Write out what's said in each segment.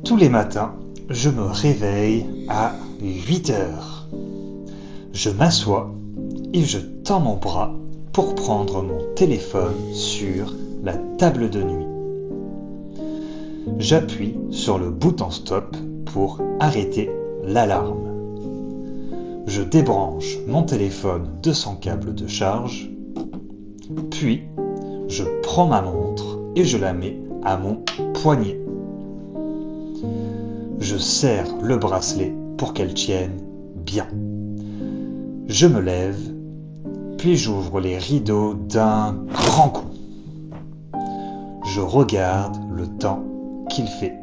Tous les matins, je me réveille à 8 heures. Je m'assois et je tends mon bras pour prendre mon téléphone sur la table de nuit. J'appuie sur le bouton stop pour arrêter l'alarme. Je débranche mon téléphone de son câble de charge, puis je prends ma montre et je la mets à mon poignet. Je serre le bracelet pour qu'elle tienne bien. Je me lève, puis j'ouvre les rideaux d'un grand coup. Je regarde le temps qu'il fait.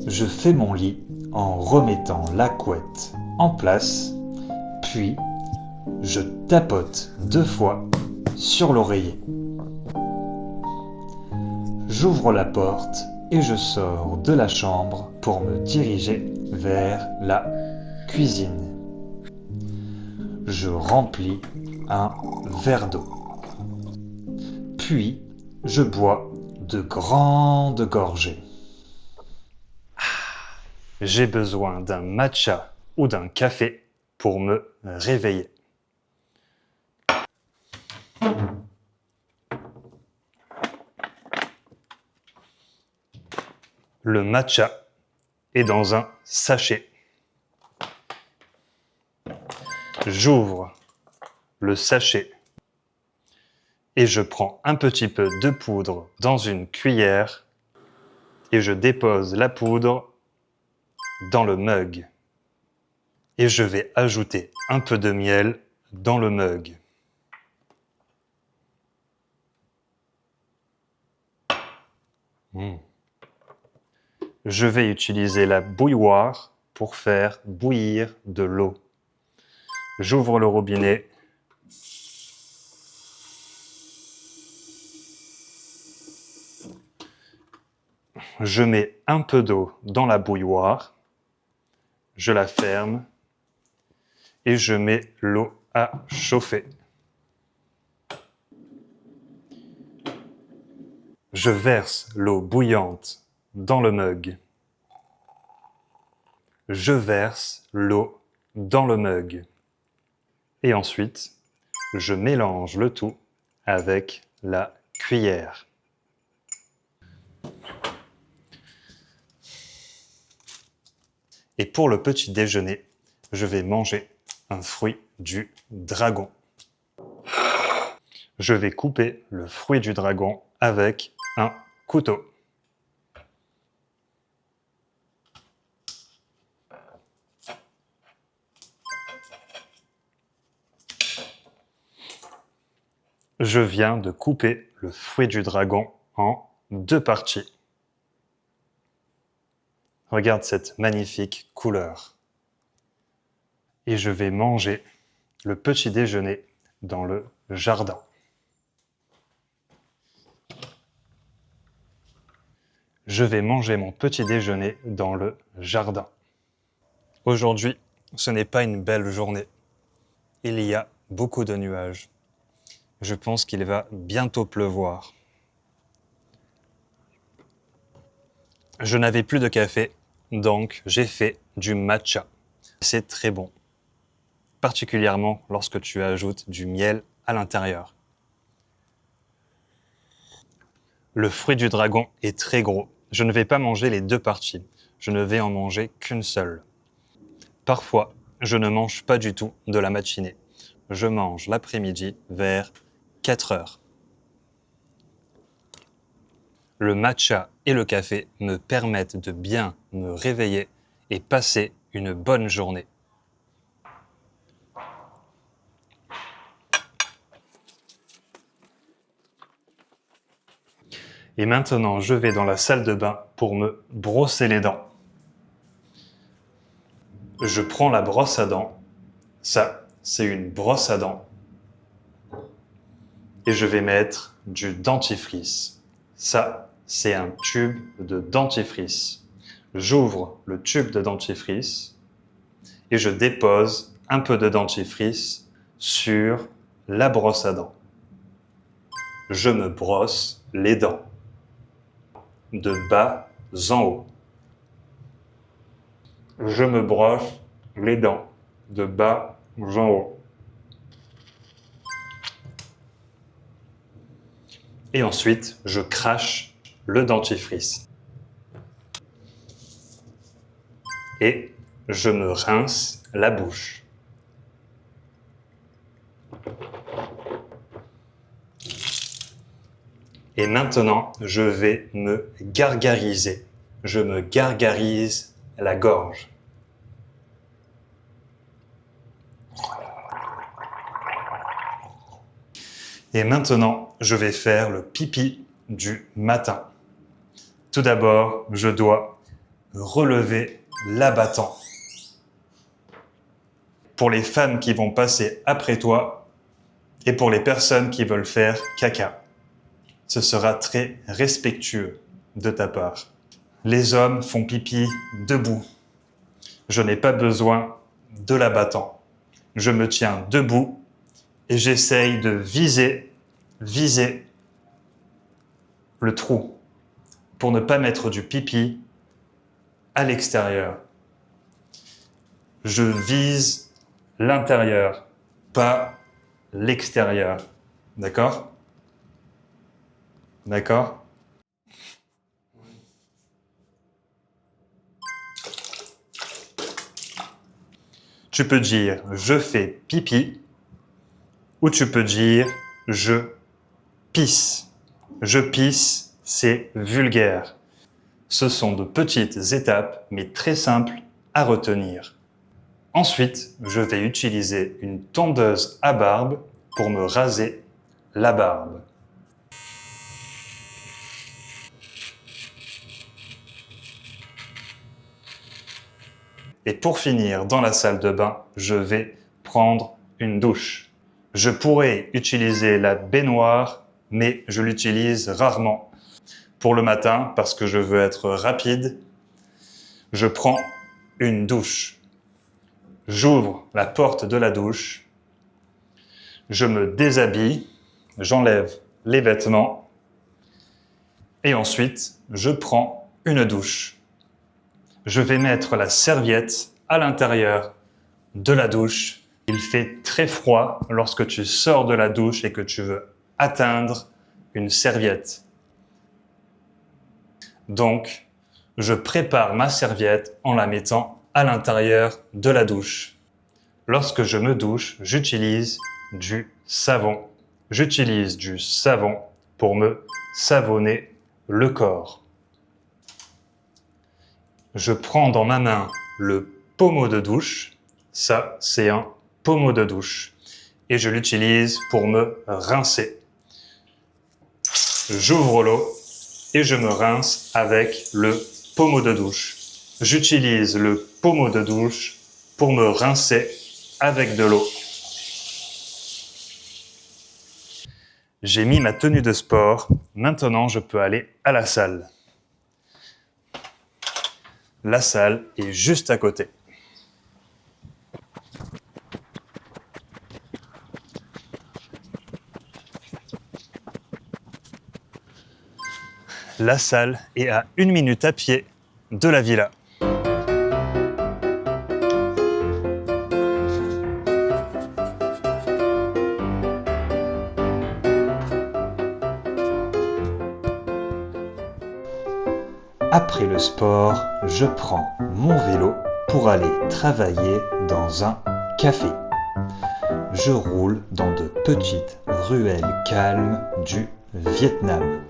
Je fais mon lit en remettant la couette en place, puis je tapote 2 fois sur l'oreiller. J'ouvre la porte et je sors de la chambre pour me diriger vers la cuisine. Je remplis un verre d'eau. Puis, je bois de grandes gorgées. J'ai besoin d'un matcha ou d'un café pour me réveiller. Le matcha est dans un sachet. J'ouvre le sachet et je prends un petit peu de poudre dans une cuillère et je dépose la poudre dans le mug. Et je vais ajouter un peu de miel dans le mug. Je vais utiliser la bouilloire pour faire bouillir de l'eau. J'ouvre le robinet. Je mets un peu d'eau dans la bouilloire. Je la ferme et je mets l'eau à chauffer. Je verse l'eau bouillante dans le mug. Je verse l'eau dans le mug. Et ensuite, je mélange le tout avec la cuillère. Et pour le petit déjeuner, je vais manger un fruit du dragon. Je vais couper le fruit du dragon avec un couteau. Je viens de couper le fruit du dragon en 2 parties. Regarde cette magnifique couleur. Et je vais manger le petit déjeuner dans le jardin. Je vais manger mon petit déjeuner dans le jardin. Aujourd'hui, ce n'est pas une belle journée. Il y a beaucoup de nuages. Je pense qu'il va bientôt pleuvoir. Je n'avais plus de café, donc j'ai fait du matcha. C'est très bon, particulièrement lorsque tu ajoutes du miel à l'intérieur. Le fruit du dragon est très gros. Je ne vais pas manger les 2 parties. Je ne vais en manger qu'une seule. Parfois, je ne mange pas du tout de la matinée. Je mange l'après-midi vers 4 heures. Le matcha et le café me permettent de bien me réveiller et passer une bonne journée. Et maintenant, je vais dans la salle de bain pour me brosser les dents. Je prends la brosse à dents. Ça, c'est une brosse à dents. Et je vais mettre du dentifrice. Ça, c'est un tube de dentifrice. J'ouvre le tube de dentifrice et je dépose un peu de dentifrice sur la brosse à dents. Je me brosse les dents. de bas en haut. Je me brosse les dents de bas en haut. Et ensuite, je crache le dentifrice. Et je me rince la bouche. Et maintenant, je vais me gargariser. Je me gargarise la gorge. Et maintenant, je vais faire le pipi du matin. Tout d'abord, je dois relever l'abattant. Pour les femmes qui vont passer après toi et pour les personnes qui veulent faire caca. Ce sera très respectueux de ta part. Les hommes font pipi debout. Je n'ai pas besoin de l'abattant. Je me tiens debout et j'essaye de viser le trou pour ne pas mettre du pipi à l'extérieur. Je vise l'intérieur, pas l'extérieur. D'accord ? D'accord ? Tu peux dire « je fais pipi » ou tu peux dire « je pisse ». Je pisse, c'est vulgaire. Ce sont de petites étapes, mais très simples à retenir. Ensuite, je vais utiliser une tondeuse à barbe pour me raser la barbe. Et pour finir, dans la salle de bain, je vais prendre une douche. Je pourrais utiliser la baignoire, mais je l'utilise rarement. Pour le matin, parce que je veux être rapide, je prends une douche. J'ouvre la porte de la douche. Je me déshabille, j'enlève les vêtements et ensuite, je prends une douche. Je vais mettre la serviette à l'intérieur de la douche. Il fait très froid lorsque tu sors de la douche et que tu veux atteindre une serviette. Donc, je prépare ma serviette en la mettant à l'intérieur de la douche. Lorsque je me douche, j'utilise du savon. J'utilise du savon pour me savonner le corps. Je prends dans ma main le pommeau de douche. Ça, c'est un pommeau de douche. Et je l'utilise pour me rincer. J'ouvre l'eau et je me rince avec le pommeau de douche. J'utilise le pommeau de douche pour me rincer avec de l'eau. J'ai mis ma tenue de sport. Maintenant, je peux aller à la salle. La salle est juste à côté. La salle est à 1 minute à pied de la villa. Après le sport, je prends mon vélo pour aller travailler dans un café. Je roule dans de petites ruelles calmes du Vietnam,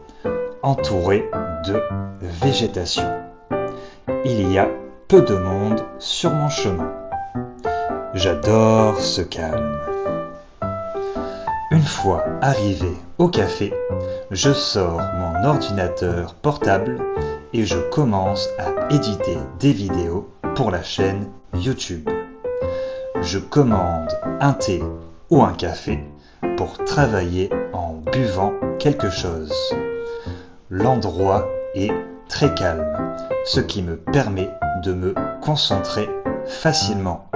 entourées de végétation. Il y a peu de monde sur mon chemin. J'adore ce calme. Une fois arrivé au café, je sors mon ordinateur portable et je commence à éditer des vidéos pour la chaîne YouTube. Je commande un thé ou un café pour travailler en buvant quelque chose. L'endroit est très calme, ce qui me permet de me concentrer facilement.